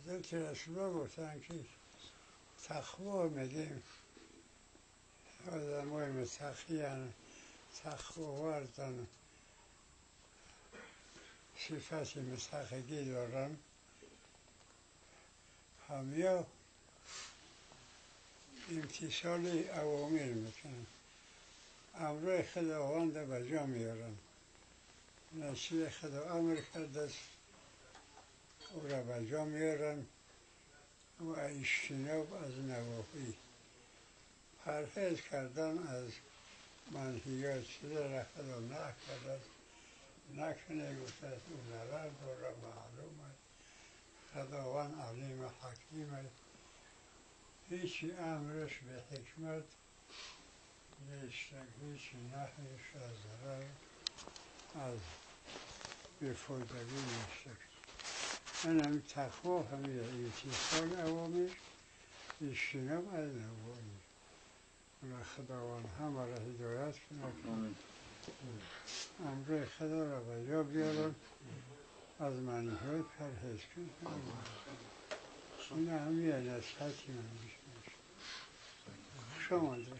حضرت رسول الله گفتن که تقوا میگیم آدم های متقیان تقواوردن صفت متقیگی دارن همه امتثال اوامر میکنن امر خداوند به جا میارن نصیحت خدا امر کرده است او را به جا میارن و اجتناب از نواهی پرهیز کردن از منهیات چیزی را خدا نکرده است نکنه گفته است او نظر داره معلوم است خداوند علیم حکیم است هیچی امرش به حکمت نیست هیچی نهیش از ضرر از بیفایدگی نیست اینم تقوا همیه امتثال اوامر اجتناب از نواهی و خداوند همه را هدایت کنه امر خدا را به جا بیارن از منهیات پرهیز کنه این همیه نصیحتی من میشه خوش آمده